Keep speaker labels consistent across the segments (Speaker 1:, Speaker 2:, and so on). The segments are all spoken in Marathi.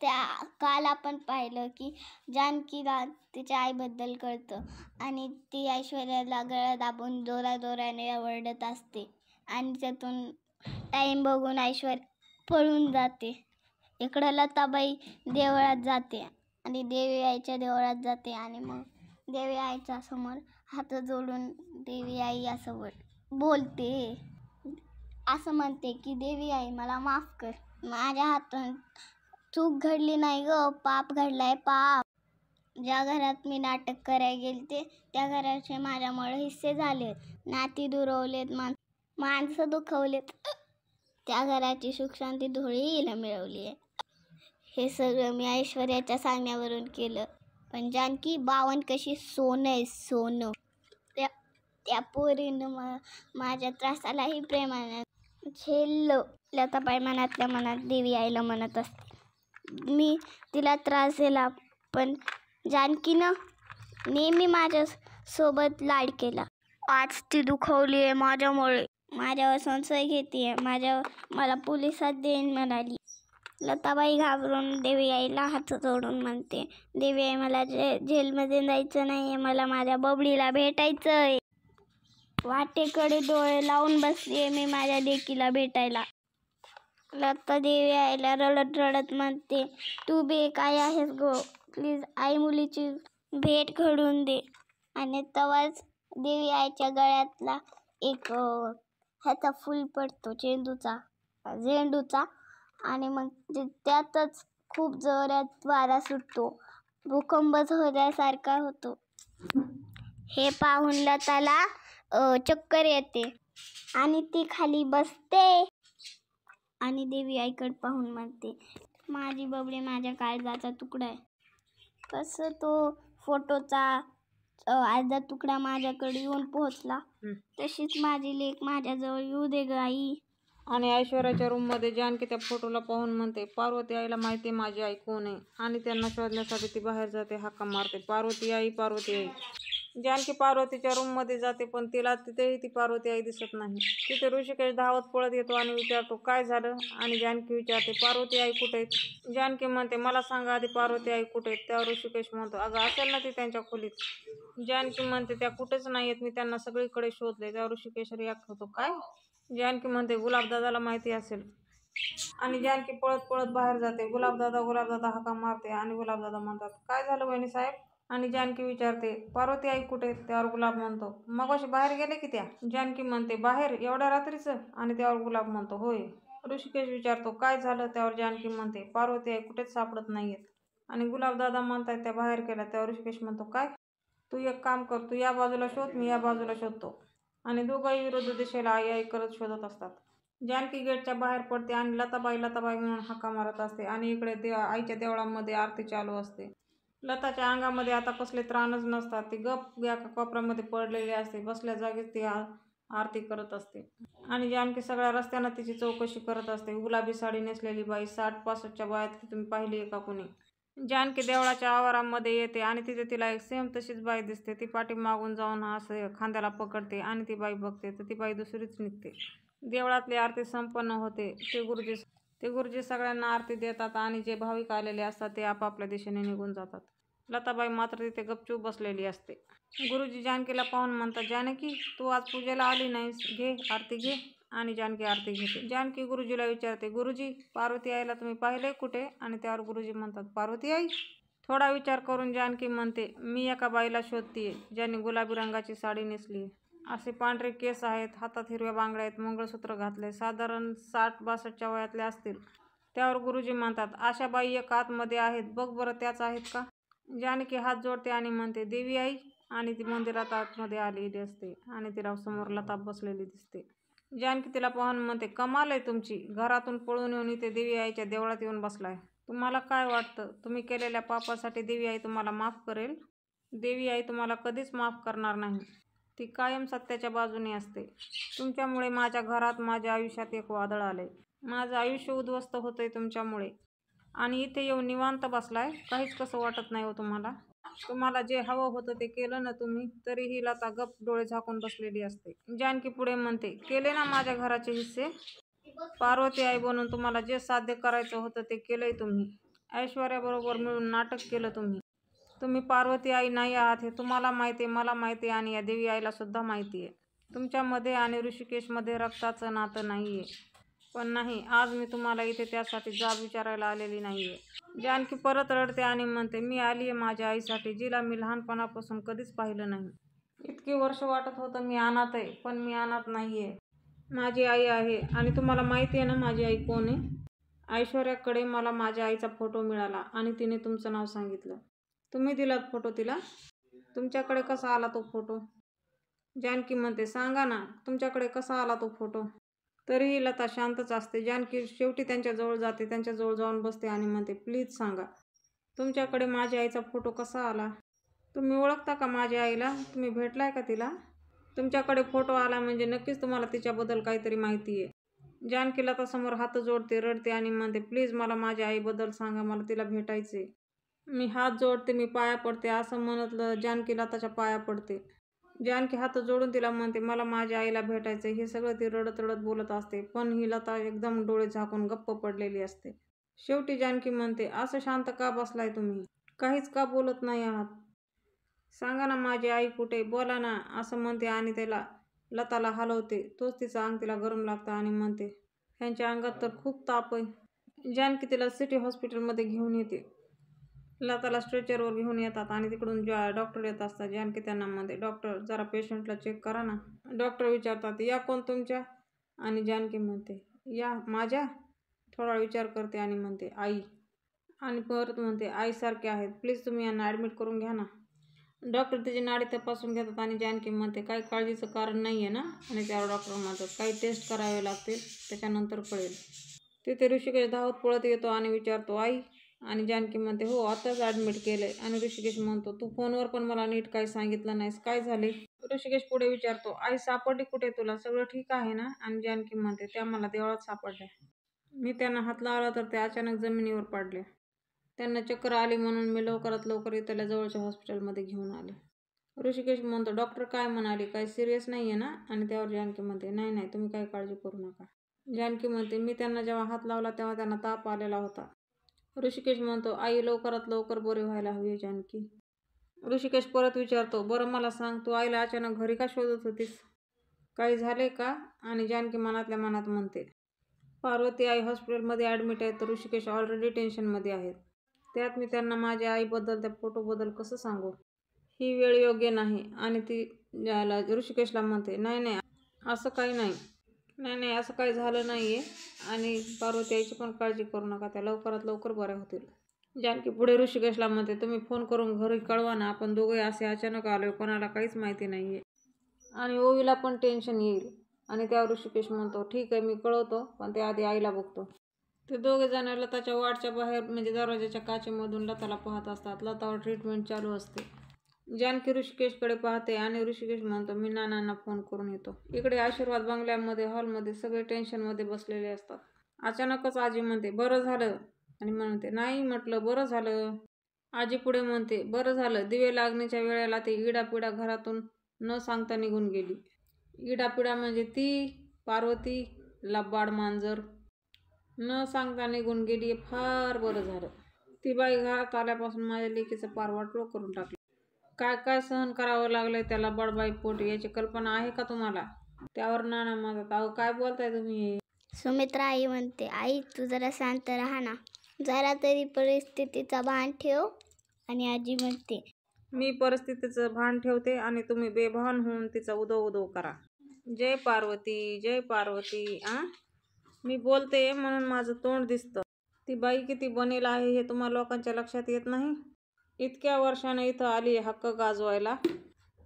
Speaker 1: त्या काल आपण पाहिलं की जानकीला तिच्या आईबद्दल कळतं आणि ती ऐश्वर्याला गळा दाबून जोराजोराने ओरडत असते आणि त्यातून टाईम बघून ऐश्वर्या पळून जाते. इकडं लताबाई देवळात जाते आणि देवी आईच्या देवळात जाते आणि मग देवी आईच्या समोर हात जोडून देवी आई असं बोलते, असं म्हणते की देवी आई मला माफ कर, माझ्या हातून चूक घडली नाही ग, पाप घडलाय पाप. ज्या घरात मी नाटक करायला गेलते त्या घराचे माझ्यामुळे हिस्से झालेत, नाती दुरवलेत, माणसं दुखवलेत, त्या घराची सुख शांती धुळीला मिळवली आहे. हे सगळं मी ऐश्वर्याच्या सांगण्यावरून केलं. पण जानकी बावन कशी सोनं आहे सोनं. त्या पोरीनं माझ्या त्रासालाही प्रेमाने झेललं. लताबाई मनातल्या मनात देवी आईला म्हणत असते, मी तिला त्रास दिला पण जानकीनं नेहमी माझ्या सोबत लाड केला. आज ती दुखवली आहे माझ्यामुळे, माझ्यावर संशय घेते, मला पोलिसात देईन म्हणाली. लताबाई घाबरून देवी आईला हात जोडून म्हणते, देवी आई मला जेलमध्ये जायचं नाही, मला माझ्या बबडीला भेटायचंय. वाटेकडे डोळे लावून बसले मी माझ्या लेकीला भेटायला. लता देवी आईला रडत रडत म्हणते, तू काय आहेस गो, प्लीज आई मुलीची भेट घडवून दे. आणि तेव्हाच देवी आईच्या गळ्यातला एक ह्याचा फूल पडतो, झेंडूचा आणि मग त्यातच खूप जोरात वारा सुटतो, भूकंपच होण्यासारखा होतो. हे पाहून लताला चक्कर येते आणि ती खाली बसते आणि देवी आईकडे पाहून म्हणते, माझी बबडी माझ्या काळजाचा तुकडा आहे. कसं तो फोटोचा अर्धा तुकडा माझ्याकडे येऊन पोहोचला, तशीच माझी लेक माझ्याजवळ येऊ दे ग आई.
Speaker 2: आणि ऐश्वर्याच्या रूममध्ये जानकी त्या फोटोला पाहून म्हणते, पार्वती आईला माहिती आहे माझी आई कोण आहे. आणि त्यांना शोधण्यासाठी ती बाहेर जाते, हाका मारते, पार्वती आई पार्वती आई. जानकी पार्वतीच्या रूममध्ये जाते पण तिला तिथेही ती पार्वती आई दिसत नाही. तिथे ऋषिकेश धावत पळत येतो आणि विचारतो, काय झालं. आणि जानकी विचारते, पार्वती आई कुठे आहेत. जानकी म्हणते, मला सांगा आधी पार्वती आई कुठे आहेत. त्यावर ऋषिकेश म्हणतो, अगं असेल ना ती त्यांच्या खोलीत. जानकी म्हणते, त्या कुठेच नाही आहेत, मी त्यांना सगळीकडे शोधले. त्यावर ऋषिकेश रिॲक्ट होतो, काय. जानकी म्हणते, गुलाबदादाला माहिती असेल. आणि जानकी पळत पळत बाहेर जाते. गुलाबदादा हाका मारते आणि गुलाबदादा म्हणतात, काय झालं वहिनी साहेब. आणि जानकी विचारते, पार्वती आई कुठे. त्यावर गुलाब म्हणतो, मगाशी बाहेर गेले की त्या. जानकी म्हणते, बाहेर एवढ्या रात्रीचं. आणि त्यावर गुलाब म्हणतो, होय. ऋषिकेश विचारतो, काय झालं. त्यावर जानकी म्हणते, पार्वती आई कुठेच सापडत नाहीयेत. आणि गुलाबदादा म्हणतात, त्या बाहेर गेल्या. त्यावर ऋषिकेश म्हणतो, काय. तू एक काम कर, तू या बाजूला शोध, मी या बाजूला शोधतो. आणि दोघंही विरुद्ध दिशेला आई आई करत शोधत असतात. जानकी गेटच्या बाहेर पडते आणि लताबाई म्हणून हाका मारत असते. आणि इकडे आईच्या देवळामध्ये आरती चालू असते. लताच्या अंगामध्ये आता कसले त्राणच नसतात. ती गप या कोपऱ्यामध्ये पडलेली असते. बसल्या जागीच ती आरती करत असते. आणि जानकी सगळ्या रस्त्यानं तिची चौकशी करत असते. गुलाबी साडी नेसलेली बाई 60-65च्या वयात तुम्ही पाहिली आहे का कुणी. जानकी देवळाच्या आवारामध्ये येते आणि तिथे तिला एक सेम तशीच बाई दिसते. ती पाठीमागून जाऊन असं खांद्याला पकडते आणि ती बाई बघते तर ती बाई दुसरीच निघते. देवळातली आरती संपन्न होते. ते गुरुजी सगळ्यांना आरती देतात आणि जे भाविक आलेले असतात ते आपापल्या दिशेने निघून जातात. लताबाई मात्र तिथे गपचूप बसलेली असते. गुरुजी जानकीला पाहून म्हणतात, जानकी तू आज पूजेला आली नाहीस, घे आरती घे. आणि जानकी आरती घेते. जानकी गुरुजीला विचारते, गुरुजी पार्वती आईला तुम्ही पाहिले कुठे. आणि त्यावर गुरुजी म्हणतात, पार्वती आई. थोडा विचार करून जानकी म्हणते, मी एका बाईला शोधतीये ज्याने गुलाबी रंगाची साडी नेसली, असे पांढरे केस आहेत, हातात हिरव्या बांगड्या आहेत, मंगळसूत्र घातले, साधारण 60-62च्या वयातल्या असतील. त्यावर गुरुजी म्हणतात, अशा बाई एक आतमध्ये आहेत, बघ बरं त्याच आहेत का. जानकी हात जोडते आणि म्हणते, देवी आई. आणि ती मंदिरात आतमध्ये आलेली असते आणि तिला समोर लता बसलेली दिसते. जानकी तिला पाहून म्हणते, कमाल आहे तुमची, घरातून पळून येऊन इथे देवी आईच्या देवळात येऊन बसलाय. तुम्हाला काय वाटतं, तुम्ही केलेल्या पापासाठी देवी आई तुम्हाला माफ करेल. देवी आई तुम्हाला कधीच माफ करणार नाही. ती कायम सत्याच्या बाजूने असते. तुमच्यामुळे माझ्या घरात, माझ्या आयुष्यात एक वादळ आलंय. माझं आयुष्य उद्ध्वस्त होतंय तुमच्यामुळे. आणि इथे येऊन निवांत बसलाय, काहीच कसं वाटत नाही हो तुम्हाला. तुम्हाला जे हवं होतं ते केलं ना तुम्ही. तरीही लता गप डोळे झाकून बसलेली असते. जानकी पुढे म्हणते, केले ना माझ्या घराचे हिस्से. पार्वती आई बनून तुम्हाला जे साध्य करायचं होतं ते केलंय तुम्ही. ऐश्वर्याबरोबर मिळून नाटक केलं तुम्ही पार्वती आई नाही आहात हे तुम्हाला माहिती आहे, मला माहिती आहे आणि या देवी आईला सुद्धा माहिती आहे. तुमच्यामध्ये आणि ऋषिकेशमध्ये रक्ताचं नातं नाही आहे. पण नाही, आज मी तुम्हाला इथे त्यासाठी जाब विचारायला आलेली नाही आहे. जानकी परत रडते आणि म्हणते, मी आली आहे माझ्या आईसाठी, जिला मी लहानपणापासून कधीच पाहिलं नाही. इतकी वर्ष वाटत होतं मी अनाथ आहे, पण मी अनाथ नाही आहे. माझी आई आहे आणि तुम्हाला माहिती आहे ना माझी आई कोण आहे? ऐश्वर्याकडे मला माझ्या आईचा फोटो मिळाला आणि तिने तुमचं नाव सांगितलं. तुम्ही दिलात फोटो तिला? तुमच्याकडे कसा आला तो फोटो? जानकी म्हणते, सांगा ना तुमच्याकडे कसा आला तो फोटो? तरीही लता शांतच असते. जानकी शेवटी त्यांच्याजवळ जाते, त्यांच्याजवळ जाऊन बसते आणि म्हणते, प्लीज सांगा तुमच्याकडे माझ्या आईचा फोटो कसा आला? तुम्ही ओळखता का माझ्या आईला? तुम्ही भेटलाय का तिला? तुमच्याकडे फोटो आला म्हणजे नक्कीच तुम्हाला तिच्याबद्दल काहीतरी माहिती आहे. जानकी लतासमोर हात जोडते, रडते आणि म्हणते, प्लीज मला माझ्या आईबद्दल सांगा, मला तिला भेटायचे. मी हात जोडते, मी पाया पडते. असं म्हणत जानकी लताच्या पाया पडते. जानकी हात जोडून तिला म्हणते, मला माझ्या आईला भेटायचं. हे सगळं ती रडत रडत बोलत असते, पण ही लता एकदम डोळे झाकून गप्प पडलेली असते. शेवटी जानकी म्हणते, असं शांत का बसलाय तुम्ही? काहीच का बोलत नाही आहात? सांगा ना माझी आई कुठे, बोला ना, असं म्हणते आणि त्याला लताला हलवते. तोच तिचं अंग तिला गरम लागतं आणि म्हणते, ह्यांच्या अंगात तर खूप ताप आहे. जानकी तिला सिटी हॉस्पिटलमध्ये घेऊन येते. लताला स्ट्रेचरवर घेऊन येतात आणि तिकडून डॉक्टर येत असतात. जानकी त्यांना म्हणते, डॉक्टर जरा पेशंटला चेक करा ना. डॉक्टर विचारतात, या कोण तुमच्या? आणि जानकी म्हणते, या माझ्या? थोडा विचार करते आणि म्हणते, आई. आणि परत म्हणते, आईसारखे आहेत, प्लीज तुम्ही यांना ॲडमिट करून घ्या ना. डॉक्टर तिची नाडी तपासून घेतात आणि जानकी म्हणते, काही काळजीचं कारण नाही आहे ना? आणि त्यावर डॉक्टर म्हणतात, काही टेस्ट करावे लागतील, त्याच्यानंतर कळेल. तिथे ऋषिकेश धावत पळत येतो आणि विचारतो, आई? आणि जानकी म्हणते, हो आताच ॲडमिट केलंय. आणि ऋषिकेश म्हणतो, तू फोनवर पण मला नीट काही सांगितलं नाहीस, काय झाले? ऋषिकेश पुढे विचारतो, आई सापडली कुठे तुला? सगळं ठीक आहे ना? आणि जानकी म्हणते, त्या मला देवळात सापडल्या. मी त्यांना हात लावला तर त्या अचानक जमिनीवर पडल्या. त्यांना चक्कर आली म्हणून मी लवकरात लवकर इथल्या जवळच्या हॉस्पिटलमध्ये घेऊन आले. ऋषिकेश म्हणतो, डॉक्टर काय म्हणाले? काही सिरियस नाही आहे ना? आणि त्यावर जानकी म्हणते, नाही नाही, तुम्ही काही काळजी करू नका. जानकी म्हणते, मी त्यांना जेव्हा हात लावला तेव्हा त्यांना ताप आलेला होता. ऋषिकेश म्हणतो, आई लवकरात लवकर बरी व्हायला हवी जानकी. ऋषिकेश परत विचारतो, बरं मला सांग, तू आईला अचानक घरी का शोधत होतीस? काही झाले का? आणि जानकी मनातल्या मनात म्हणते, पार्वती आई हॉस्पिटलमध्ये ॲडमिट आहे तर ऋषिकेश ऑलरेडी टेन्शनमध्ये आहेत. त्यात मी त्यांना माझ्या आईबद्दल, त्या फोटोबद्दल कसं सांगू? ही वेळ योग्य नाही. आणि ती ऋषिकेशला म्हणते, नाही नाही, असं काही नाही. नाही नाही, असं काही झालं नाही आहे आणि पार्वती आईची पण काळजी करू नका, त्या लवकरात लवकर बऱ्या होतील. जानकी पुढे ऋषिकेशला म्हणते, तुम्ही फोन करून घरी कळवा ना, आपण दोघे असे अचानक आलोय, कोणाला काहीच माहिती नाही आहे आणि ओवीला पण टेन्शन येईल. आणि त्यावर ऋषिकेश म्हणतो, ठीक आहे, मी कळवतो, पण त्याआधी आईला बघतो. ते दोघे जण लताच्या वार्डच्या बाहेर म्हणजे दरवाजाच्या काचेमधून लताला पाहत असतात. लतावर ट्रीटमेंट चालू असते. जानकी ऋषिकेशकडे पाहते आणि ऋषिकेश म्हणतो, मी नानांना फोन करून येतो. इकडे आशीर्वाद बंगल्यामध्ये हॉलमध्ये सगळे टेन्शनमध्ये बसलेले असतात. अचानकच आजी म्हणते, बरं झालं? आणि म्हणते, नाही म्हटलं, बरं झालं. आजी पुढे म्हणते, बरं झालं, दिवे लागण्याच्या वेळेला ती इडापिडा घरातून न सांगता निघून गेली. इडापिडा म्हणजे ती पार्वती लबाड मांजर न सांगता निघून गेली. फार बरं झालं. ती बाई घरात आल्यापासून माझ्या लेकीचं पार वाटोळं करून टाकलं. काय काय सहन करावं लागलंय त्याला बडबाई पोटी, याची कल्पना आहे का तुम्हाला? त्यावर नाना म्हणतात, अहो काय बोलताय तुम्ही?
Speaker 1: सुमित्रा आई म्हणते, आई तू जरा शांत राहा ना, जरा तरी परिस्थितीचा भान ठेव. आणि आजी म्हणते,
Speaker 2: मी परिस्थितीचं भान ठेवते आणि तुम्ही बेभान होऊन तिचा उदो उदो करा. जय पार्वती, जय पार्वती. मी बोलते म्हणून माझं तोंड दिसतं. ती बाई किती बनेल आहे हे तुम्हा लोकांच्या लक्षात येत नाही. इतक्या वर्षानं इथं आली हक्क गाजवायला,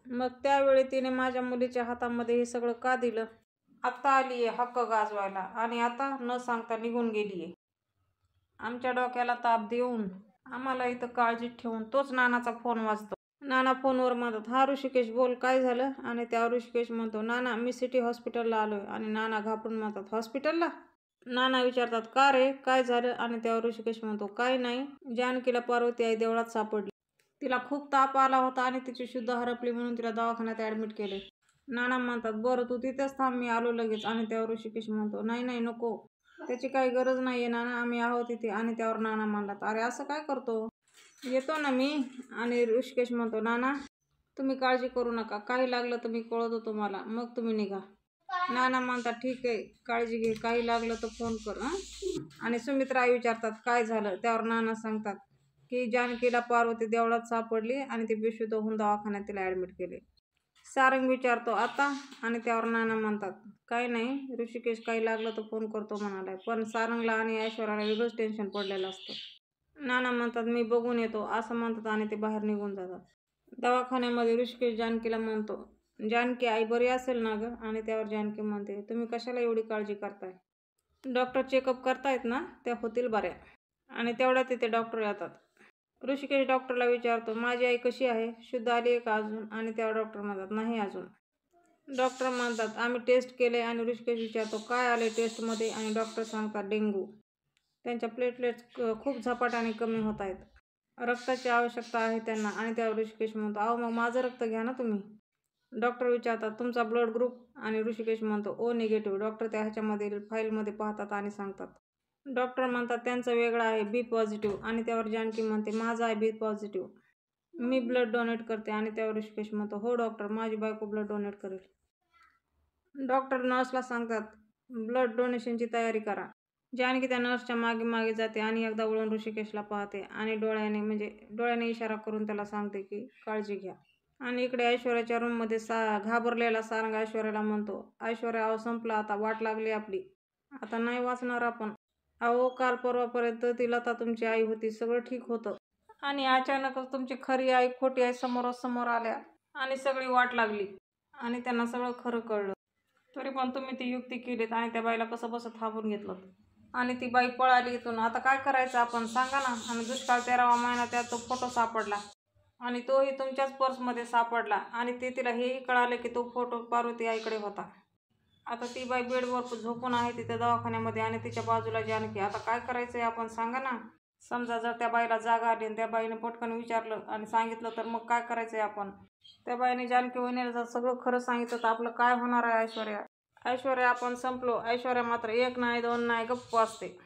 Speaker 2: मग त्यावेळी तिने माझ्या मुलीच्या हातामध्ये हे सगळं का दिलं? आत्ता आली आहे हक्क गाजवायला आणि आता न सांगता निघून गेली आहे. आमच्या डोक्याला ताप देऊन, आम्हाला इथं काळजीत ठेवून तोच नानाचा फोन वाजतो. नाना फोनवर म्हणतात, हा ऋषिकेश बोल, काय झालं? आणि त्यावर ऋषिकेश म्हणतो, नाना मी सिटी हॉस्पिटलला आलोय. आणि नाना घाबरून म्हणतात, हॉस्पिटलला? नाना विचारतात, का रे, काय झालं? आणि त्यावर ऋषिकेश म्हणतो, काय नाही, जानकीला पार्वती आई देवळात सापडली. तिला खूप ताप आला होता आणि तिची शुद्ध हरपली म्हणून तिला दवाखान्यात ॲडमिट केले. नाना म्हणतात, बरं तू तिथेच थांब, मी आलो लगेच. आणि त्यावर ऋषिकेश म्हणतो, नाही नाही नको, त्याची काही गरज नाही आहे नाना, आम्ही आहोत इथे. आणि त्यावर नाना म्हणतात, अरे असं काय करतो, येतो ना मी. आणि ऋषिकेश म्हणतो, नाना तुम्ही काळजी करू नका, काही लागलं तर मी कळवतो तुम्हाला, मग तुम्ही निघा. नाना म्हणतात, ठीक आहे, काळजी घे, काही लागलं तर फोन कर. आणि सुमित्रा आई विचारतात, काय झालं. त्यावर नाना सांगतात की जानकीला पार्वती देवळात सापडली आणि ती बेशुद्ध होऊन दवाखान्यात तिला ॲडमिट केले. सारंग विचारतो, आता. आणि त्यावर नाना म्हणतात, काही नाही, ऋषिकेश काही लागलं तर फोन करतो म्हणालाय. पण सारंगला आणि ऐश्वर्याला वेगळंच टेन्शन पडलेलं असतं. नाना म्हणतात, मी बघून येतो असं म्हणतात आणि ते बाहेर निघून जातात. दवाखान्यामध्ये ऋषिकेश जानकीला म्हणतो, जानकी आई बरी असेल ना गं. आणि त्यावर जानकी म्हणते, तुम्ही कशाला एवढी काळजी करताय, डॉक्टर चेकअप करतायत ना, त्या होतील बऱ्या. आणि तेवढ्यात तिथे डॉक्टर येतात. ऋषिकेश डॉक्टरला विचारतो, माझी आई कशी आहे, शुद्ध आली आहे का अजून. आणि त्यावर डॉक्टर म्हणतात, नाही अजून. डॉक्टर म्हणतात, आम्ही टेस्ट केले. आणि ऋषिकेश विचारतो, काय आले टेस्टमध्ये. आणि डॉक्टर सांगतात, डेंग्यू. त्यांच्या प्लेटलेट्स खूप झपाट्याने कमी होत आहेत, रक्ताची आवश्यकता आहे त्यांना. आणि त्यावर ऋषिकेश म्हणतो, अहो मग माझं रक्त घ्या ना तुम्ही. डॉक्टर विचारतात, तुमचा ब्लड ग्रुप. आणि ऋषिकेश म्हणतो, ओ निगेटिव्ह. डॉक्टर त्या ह्याच्यामध्ये फाईलमध्ये पाहतात आणि सांगतात. डॉक्टर म्हणतात, त्यांचं वेगळं आहे, बी पॉझिटिव्ह. आणि त्यावर जानकी म्हणते, माझा आहे बी पॉझिटिव्ह, मी ब्लड डोनेट करते. आणि त्यावर ऋषिकेश म्हणतो, हो डॉक्टर, माझी बायको ब्लड डोनेट करेल. डॉक्टर नर्सला सांगतात, ब्लड डोनेशनची तयारी करा. जानकी त्या नर्सच्या मागे मागे जाते आणि एकदा वळून ऋषिकेशला पाहते आणि डोळ्याने इशारा करून त्याला सांगते की काळजी घ्या. आणि इकडे ऐश्वर्याच्या रूममध्ये घाबरलेला सारंग ऐश्वर्याला म्हणतो, ऐश्वर्या अहो संपला आता, वाट लागली आपली, आता नाही वाचणार आपण. अहो काल परवापर्यंत ती लता तुमची आई होती, सगळं ठीक होतं. आणि अचानकच तुमची खरी आई खोटी आई समोरासमोर आल्या आणि सगळी वाट लागली आणि त्यांना सगळं खरं कळलं. तरी पण तुम्ही ती युक्ती केलीत आणि त्या बाईला कसं बसं थांबून घेतलं. आणि ती बाई पळाली इथून, आता काय करायचं आपण सांगा ना. आणि दुष्काळ 13वा महिना, त्यात तो फोटो सापडला आणि तोही तुमच्याच पर्समध्ये सापडला. आणि ते तिला हेही कळालं की तो फोटो पार्वती आईकडे होता. आता ती बाई बेडवर झोपून आहे तिथे दवाखान्यामध्ये आणि तिच्या बाजूला जानकी. आता काय करायचंय आपण सांगा ना. समजा जर त्या बाईला जाग आली आणि त्या बाईने पटकन विचारलं आणि सांगितलं तर मग काय करायचंय आपण. त्या बाईने जानकी वहिनीला जर सगळं खरं सांगितलं तर आपलं काय होणार आहे. ऐश्वर्या आपण संपलो. ऐश्वर्या मात्र एक नाही दोन नाही गप्प असते.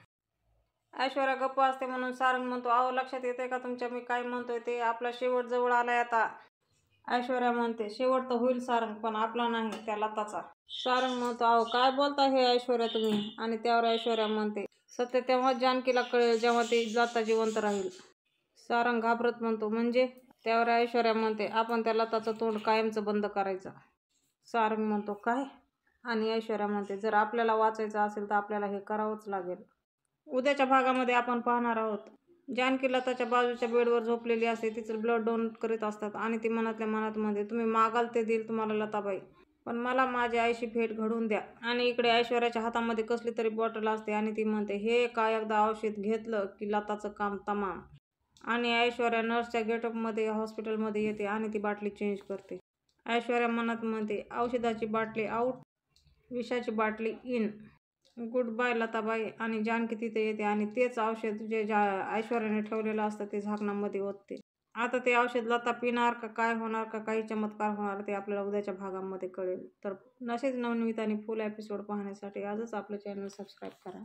Speaker 2: ऐश्वर्या गप्प असते म्हणून सारंग म्हणतो, अहो लक्षात येते का तुमच्या मी काय म्हणतोय ते, आपला शेवट जवळ आलाय आता. ऐश्वर्या म्हणते, शेवट तर होईल सारंग, पण आपला नाही, त्या लताचा. सारंग म्हणतो, अहो काय बोलता हे ऐश्वर्या तुम्ही. आणि त्यावर ऐश्वर्या म्हणते, सत्य तेव्हा जानकीला कळेल जेव्हा ती लता जिवंत राहील. सारंग घाबरत म्हणतो, म्हणजे. त्यावर ऐश्वर्या म्हणते, आपण त्या लताचं तोंड कायमचं बंद करायचं. सारंग म्हणतो, काय. आणि ऐश्वर्या म्हणते, जर आपल्याला वाचायचं असेल तर आपल्याला हे करावंच लागेल. उद्याच्या भागामध्ये आपण पाहणार आहोत, जानकी लताच्या बाजूच्या बेडवर झोपलेली असते, तिचं ब्लड डोनेट करीत असतात आणि ती मनातल्या मनात म्हणते, तुम्ही मागाल ते देईल तुम्हाला लताबाई, पण मला माझ्या आईशी भेट घडवून द्या. आणि इकडे ऐश्वर्याच्या हातामध्ये कसली तरी बॉटल असते आणि ती म्हणते, हे काय एकदा औषध घेतलं की लताचं काम तमाम. आणि ऐश्वर्या नर्सच्या गेटअपमध्ये हॉस्पिटलमध्ये येते आणि ती बाटली चेंज करते. ऐश्वर्या मनात म्हणते, औषधाची बाटली आऊट, विषाची बाटली इन, गुड बाय लताबाई. आणि जानकी तिथे येते आणि तेच औषध जे ऐश्वर्याने ठेवलेलं असतं ते झाकणामध्ये ओतते. आता ते औषध लता पिणार का काय होणार का काही चमत्कार होणार ते आपल्याला उद्याच्या भागामध्ये कळेल. तर नसेच नवनवीन आणि फुल एपिसोड पाहण्यासाठी आजच आपलं चॅनल सबस्क्राईब करा.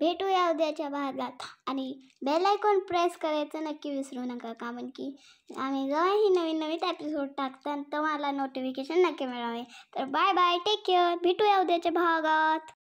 Speaker 1: भेटूया उद्याच्या भागात. आणि बेल आयकॉन प्रेस करायचं नक्की विसरू नका, कारण की आम्ही जेव्हाही नवीन एपिसोड टाकतात तुम्हाला नोटिफिकेशन नक्की मिळावे. तर बाय बाय, टेक केअर, भेटूया उद्याच्या भागात.